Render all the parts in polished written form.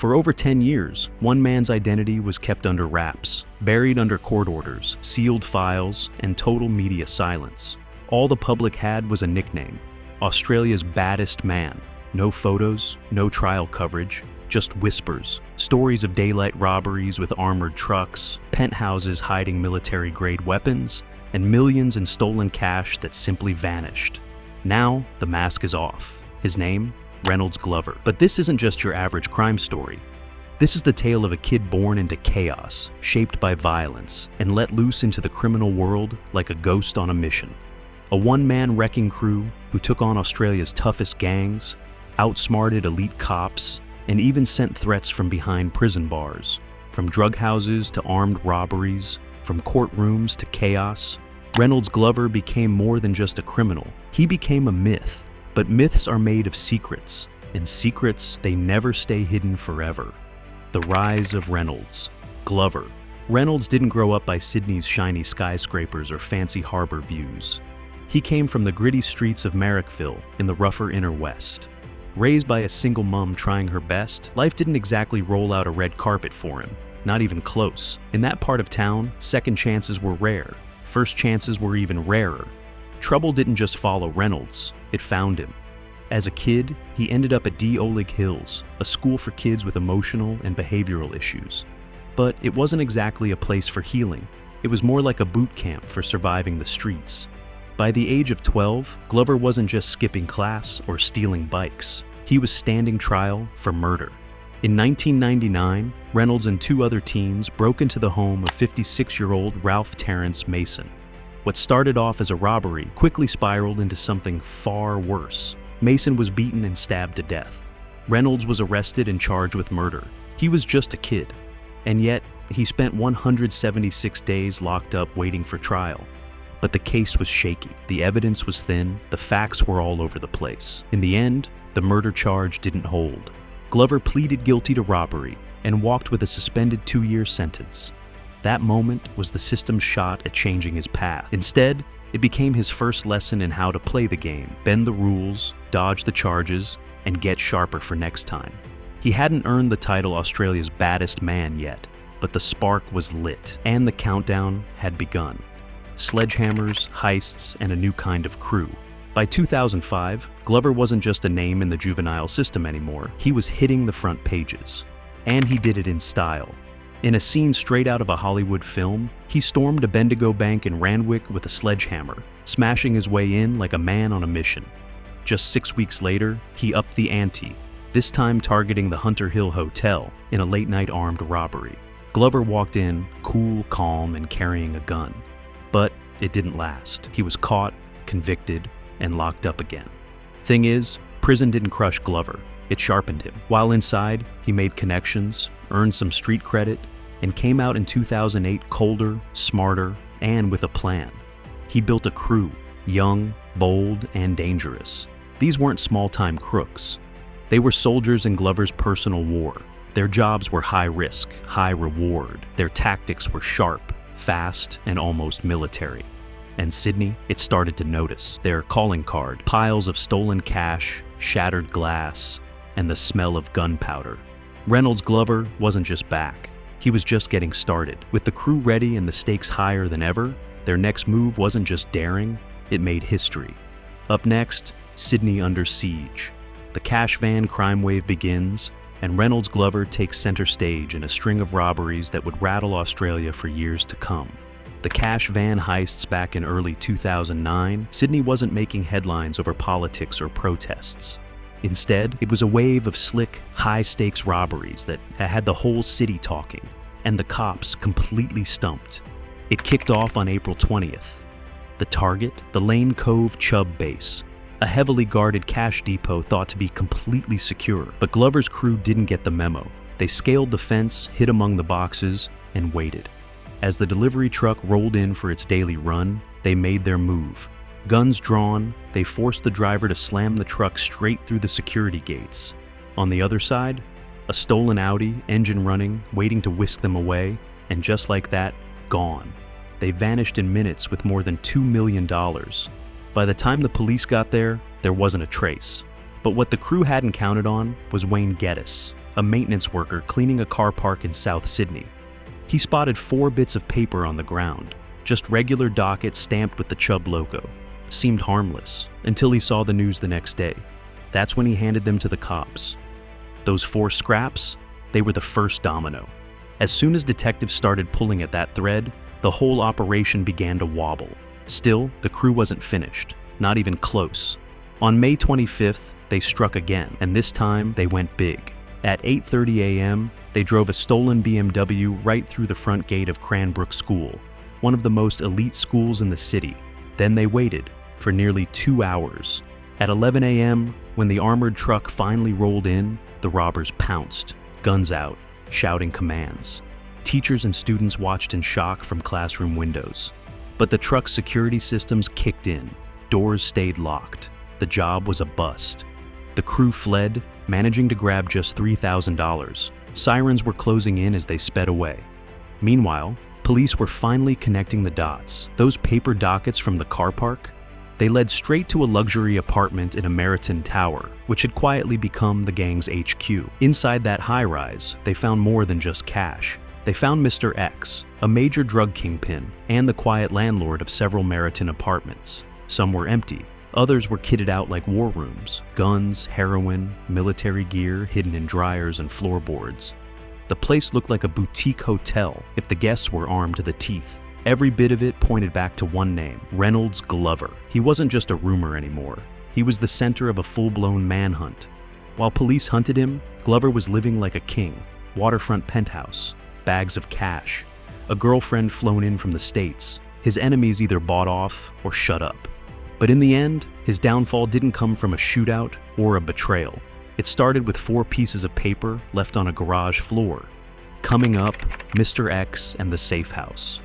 For over 10 years, one man's identity was kept under wraps, buried under court orders, sealed files, and total media silence. All the public had was a nickname: Australia's baddest man. No photos, no trial coverage, just whispers, stories of daylight robberies with armored trucks, penthouses hiding military-grade weapons, and millions in stolen cash that simply vanished. Now, the mask is off. His name? Reynolds Glover. But this isn't just your average crime story. This is the tale of a kid born into chaos, shaped by violence, and let loose into the criminal world like a ghost on a mission. A one-man wrecking crew who took on Australia's toughest gangs, outsmarted elite cops, and even sent threats from behind prison bars. From drug houses to armed robberies, from courtrooms to chaos, Reynolds Glover became more than just a criminal. He became a myth. But myths are made of secrets, and secrets, they never stay hidden forever. The rise of Reynolds Glover. Reynolds didn't grow up by Sydney's shiny skyscrapers or fancy harbour views. He came from the gritty streets of Marrickville in the rougher inner west. Raised by a single mom trying her best, life didn't exactly roll out a red carpet for him, not even close. In that part of town, second chances were rare. First chances were even rarer. Trouble didn't just follow Reynolds, it found him. As a kid, he ended up at D Olig Hills, a school for kids with emotional and behavioural issues. But it wasn't exactly a place for healing. It was more like a boot camp for surviving the streets. By the age of 12, Glover wasn't just skipping class or stealing bikes. He was standing trial for murder. In 1999, Reynolds and two other teens broke into the home of 56-year-old Ralph Terrence Mason. What started off as a robbery quickly spiraled into something far worse. Mason was beaten and stabbed to death. Reynolds was arrested and charged with murder. He was just a kid. And yet, he spent 176 days locked up waiting for trial. But the case was shaky, the evidence was thin, the facts were all over the place. In the end, the murder charge didn't hold. Glover pleaded guilty to robbery and walked with a suspended 2-year sentence. That moment was the system's shot at changing his path. Instead, it became his first lesson in how to play the game, bend the rules, dodge the charges, and get sharper for next time. He hadn't earned the title Australia's baddest man yet, but the spark was lit, and the countdown had begun. Sledgehammers, heists, and a new kind of crew. By 2005, Glover wasn't just a name in the juvenile system anymore. He was hitting the front pages. And he did it in style. In a scene straight out of a Hollywood film, he stormed a Bendigo bank in Randwick with a sledgehammer, smashing his way in like a man on a mission. Just 6 weeks later, he upped the ante, this time targeting the Hunter Hill Hotel in a late-night armed robbery. Glover walked in, cool, calm, and carrying a gun. But it didn't last. He was caught, convicted, and locked up again. Thing is, prison didn't crush Glover. It sharpened him. While inside, he made connections, earned some street credit, and came out in 2008 colder, smarter, and with a plan. He built a crew, young, bold, and dangerous. These weren't small-time crooks. They were soldiers in Glover's personal war. Their jobs were high risk, high reward. Their tactics were sharp, fast, and almost military. And Sydney, it started to notice. Their calling card, piles of stolen cash, shattered glass, and the smell of gunpowder. Reynolds Glover wasn't just back. He was just getting started. With the crew ready and the stakes higher than ever, their next move wasn't just daring, it made history. Up next, Sydney under siege. The cash van crime wave begins, and Reynolds Glover takes center stage in a string of robberies that would rattle Australia for years to come. The cash van heists back in early 2009, Sydney wasn't making headlines over politics or protests. Instead, it was a wave of slick, high-stakes robberies that had the whole city talking, and the cops completely stumped. It kicked off on April 20th. The target, the Lane Cove Chubb base, a heavily guarded cash depot thought to be completely secure, but Glover's crew didn't get the memo. They scaled the fence, hid among the boxes, and waited. As the delivery truck rolled in for its daily run, they made their move. Guns drawn, they forced the driver to slam the truck straight through the security gates. On the other side, a stolen Audi, engine running, waiting to whisk them away, and just like that, gone. They vanished in minutes with more than $2 million. By the time the police got there, there wasn't a trace. But what the crew hadn't counted on was Wayne Geddes, a maintenance worker cleaning a car park in South Sydney. He spotted 4 bits of paper on the ground, just regular dockets stamped with the Chubb logo. Seemed harmless, until he saw the news the next day. That's when he handed them to the cops. Those 4 scraps, they were the first domino. As soon as detectives started pulling at that thread, the whole operation began to wobble. Still, the crew wasn't finished, not even close. On May 25th, they struck again, and this time they went big. At 8:30 a.m., they drove a stolen BMW right through the front gate of Cranbrook School, one of the most elite schools in the city. Then they waited for nearly 2 hours. At 11 a.m., when the armored truck finally rolled in, the robbers pounced, guns out, shouting commands. Teachers and students watched in shock from classroom windows. But the truck's security systems kicked in. Doors stayed locked. The job was a bust. The crew fled, managing to grab just $3,000. Sirens were closing in as they sped away. Meanwhile, police were finally connecting the dots. Those paper dockets from the car park, they led straight to a luxury apartment in a Meriton Tower, which had quietly become the gang's HQ. Inside that high-rise, they found more than just cash. They found Mr. X, a major drug kingpin, and the quiet landlord of several Meriton apartments. Some were empty. Others were kitted out like war rooms. Guns, heroin, military gear hidden in dryers and floorboards. The place looked like a boutique hotel if the guests were armed to the teeth. Every bit of it pointed back to one name, Reynolds Glover. He wasn't just a rumor anymore. He was the center of a full-blown manhunt. While police hunted him, Glover was living like a king. Waterfront penthouse, bags of cash, a girlfriend flown in from the States. His enemies either bought off or shut up. But in the end, his downfall didn't come from a shootout or a betrayal. It started with 4 pieces of paper left on a garage floor. Coming up, Mr. X and the safe house.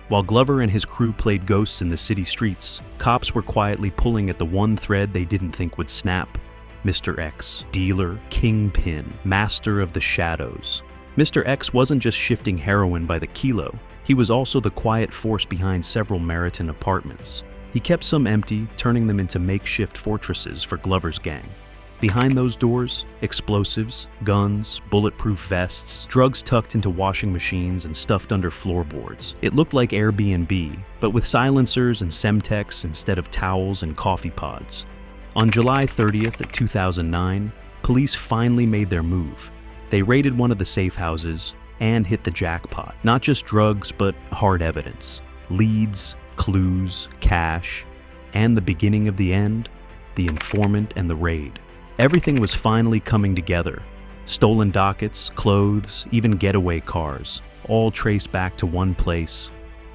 While Glover and his crew played ghosts in the city streets, cops were quietly pulling at the one thread they didn't think would snap. Mr. X, dealer, kingpin, master of the shadows. Mr. X wasn't just shifting heroin by the kilo, he was also the quiet force behind several Meriton apartments. He kept some empty, turning them into makeshift fortresses for Glover's gang. Behind those doors, explosives, guns, bulletproof vests, drugs tucked into washing machines and stuffed under floorboards. It looked like Airbnb, but with silencers and Semtex instead of towels and coffee pods. On July 30th, 2009, police finally made their move. They raided one of the safe houses and hit the jackpot. Not just drugs, but hard evidence. Leads, clues, cash, and the beginning of the end, the informant and the raid. Everything was finally coming together. Stolen dockets, clothes, even getaway cars, all traced back to one place,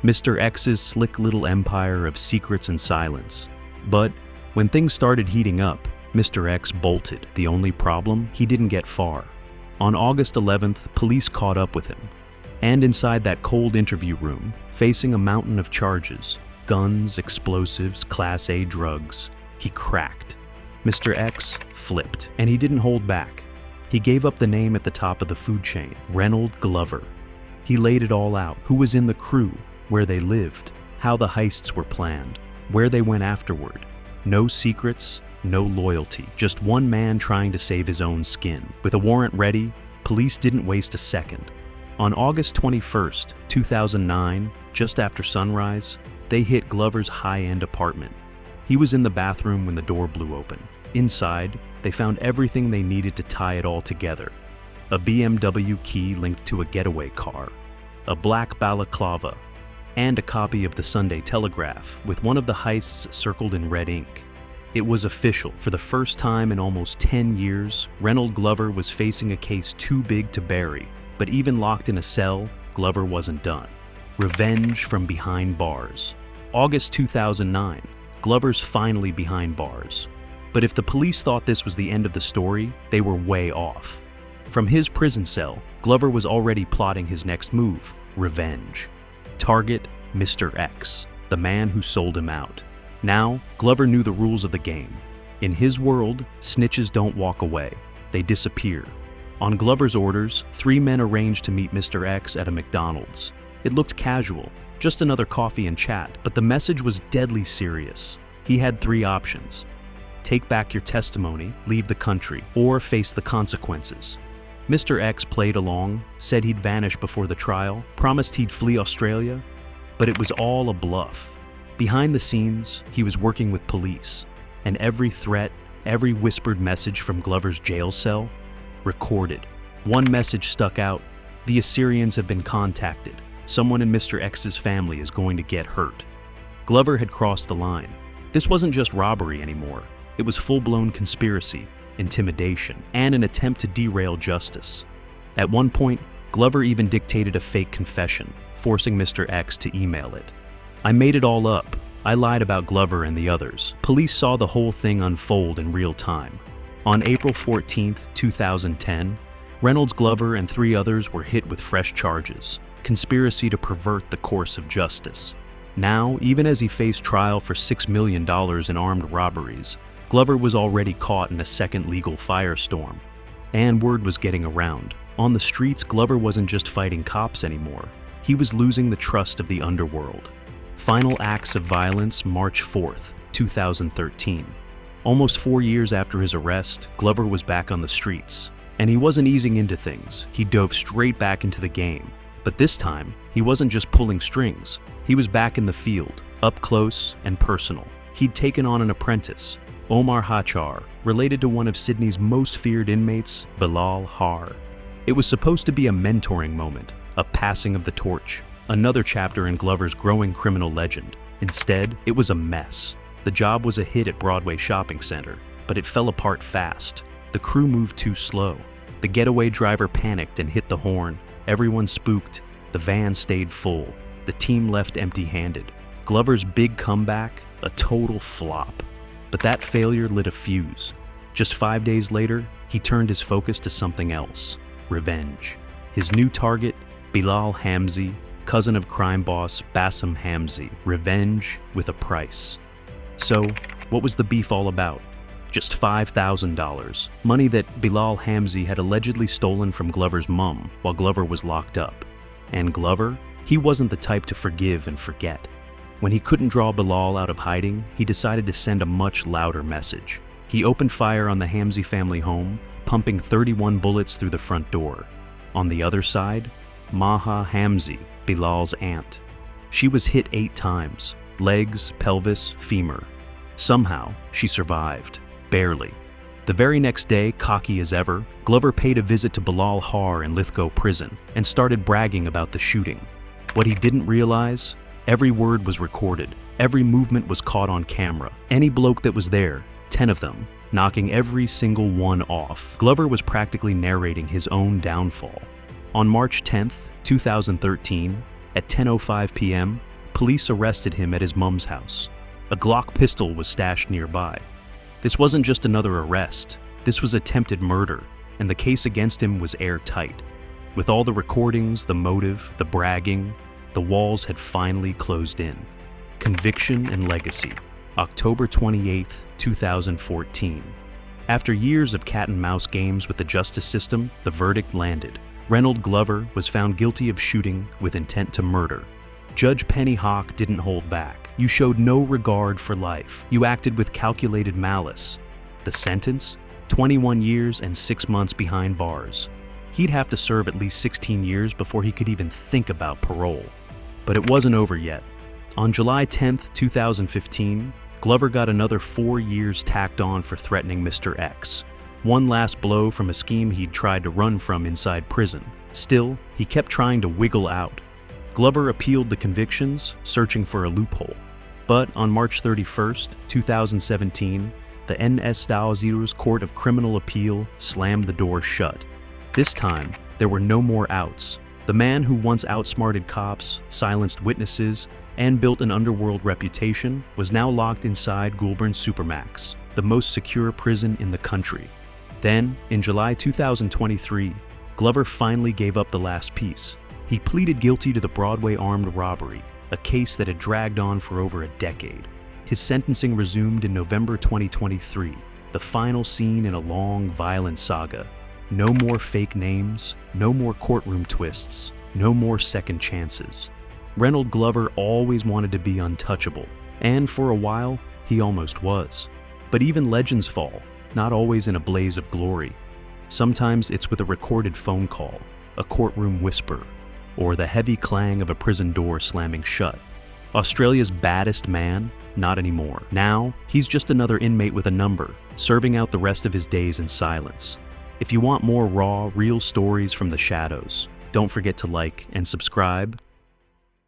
Mr. X's slick little empire of secrets and silence. But when things started heating up, Mr. X bolted. The only problem, he didn't get far. On August 11th, police caught up with him. And inside that cold interview room, facing a mountain of charges, guns, explosives, Class A drugs, he cracked. Mr. X flipped, and he didn't hold back. He gave up the name at the top of the food chain, Reynold Glover. He laid it all out: who was in the crew, where they lived, how the heists were planned, where they went afterward. No secrets, no loyalty, just one man trying to save his own skin. With a warrant ready, police didn't waste a second. On August 21st, 2009, just after sunrise, they hit Glover's high-end apartment. He was in the bathroom when the door blew open. Inside, they found everything they needed to tie it all together. A BMW key linked to a getaway car, a black balaclava, and a copy of the Sunday Telegraph with one of the heists circled in red ink. It was official. For the first time in almost 10 years, Reynold Glover was facing a case too big to bury. But even locked in a cell, Glover wasn't done. Revenge from behind bars. August 2009, Glover's finally behind bars. But if the police thought this was the end of the story, they were way off. From his prison cell, Glover was already plotting his next move: revenge. Target: Mr. X, the man who sold him out. Now, Glover knew the rules of the game. In his world, snitches don't walk away, they disappear. On Glover's orders, 3 men arranged to meet Mr. X at a McDonald's. It looked casual, just another coffee and chat, but the message was deadly serious. He had 3 options: take back your testimony, leave the country, or face the consequences. Mr. X played along, said he'd vanish before the trial, promised he'd flee Australia, but it was all a bluff. Behind the scenes, he was working with police, and every threat, every whispered message from Glover's jail cell, recorded. One message stuck out: the Assyrians have been contacted. Someone in Mr. X's family is going to get hurt. Glover had crossed the line. This wasn't just robbery anymore. It was full-blown conspiracy, intimidation, and an attempt to derail justice. At one point, Glover even dictated a fake confession, forcing Mr. X to email it. "I made it all up. I lied about Glover and the others." Police saw the whole thing unfold in real time. On April 14, 2010, Reynolds, Glover, and 3 others were hit with fresh charges: conspiracy to pervert the course of justice. Now, even as he faced trial for $6 million in armed robberies, Glover was already caught in a second legal firestorm. And word was getting around. On the streets, Glover wasn't just fighting cops anymore. He was losing the trust of the underworld. Final acts of violence, March 4th, 2013. Almost 4 years after his arrest, Glover was back on the streets. And he wasn't easing into things. He dove straight back into the game. But this time, he wasn't just pulling strings. He was back in the field, up close and personal. He'd taken on an apprentice, Omar Hachar, related to one of Sydney's most feared inmates, Bilal Har. It was supposed to be a mentoring moment, a passing of the torch, another chapter in Glover's growing criminal legend. Instead, it was a mess. The job was a hit at Broadway Shopping Center, but it fell apart fast. The crew moved too slow. The getaway driver panicked and hit the horn. Everyone spooked. The van stayed full. The team left empty-handed. Glover's big comeback, a total flop. But that failure lit a fuse. Just 5 days later, he turned his focus to something else: revenge. His new target, Bilal Hamzi, cousin of crime boss Bassem Hamzi. Revenge with a price. So, what was the beef all about? Just $5,000, money that Bilal Hamzi had allegedly stolen from Glover's mum while Glover was locked up. And Glover? He wasn't the type to forgive and forget. When he couldn't draw Bilal out of hiding, he decided to send a much louder message. He opened fire on the Hamzi family home, pumping 31 bullets through the front door. On the other side, Maha Hamzi, Bilal's aunt. She was hit 8 times: legs, pelvis, femur. Somehow, she survived. Barely. The very next day, cocky as ever, Glover paid a visit to Bilal Har in Lithgow prison and started bragging about the shooting. What he didn't realize? Every word was recorded. Every movement was caught on camera. Any bloke that was there, 10 of them, knocking every single one off. Glover was practically narrating his own downfall. On March 10th, 2013, at 10:05 p.m., police arrested him at his mum's house. A Glock pistol was stashed nearby. This wasn't just another arrest. This was attempted murder, and the case against him was airtight. With all the recordings, the motive, the bragging, the walls had finally closed in. Conviction and legacy. October 28, 2014. After years of cat-and-mouse games with the justice system, the verdict landed. Reynold Glover was found guilty of shooting with intent to murder. Judge Penny Hawk didn't hold back. You showed no regard for life. You acted with calculated malice. The sentence? 21 years and 6 months behind bars. He'd have to serve at least 16 years before he could even think about parole. But it wasn't over yet. On July 10, 2015, Glover got another 4 years tacked on for threatening Mr. X. One last blow from a scheme he'd tried to run from inside prison. Still, he kept trying to wiggle out. Glover appealed the convictions, searching for a loophole. But on March 31, 2017, the NS Court of Criminal Appeal slammed the door shut. This time, there were no more outs. The man who once outsmarted cops, silenced witnesses, and built an underworld reputation was now locked inside Goulburn Supermax, the most secure prison in the country. Then, in July 2023, Glover finally gave up the last piece. He pleaded guilty to the Broadway armed robbery, a case that had dragged on for over a decade. His sentencing resumed in November 2023, the final scene in a long, violent saga. No more fake names, no more courtroom twists, no more second chances. Reynold Glover always wanted to be untouchable, and for a while, he almost was. But even legends fall, not always in a blaze of glory. Sometimes it's with a recorded phone call, a courtroom whisper, or the heavy clang of a prison door slamming shut. Australia's baddest man? Not anymore. Now, he's just another inmate with a number, serving out the rest of his days in silence. If you want more raw, real stories from the shadows, don't forget to like and subscribe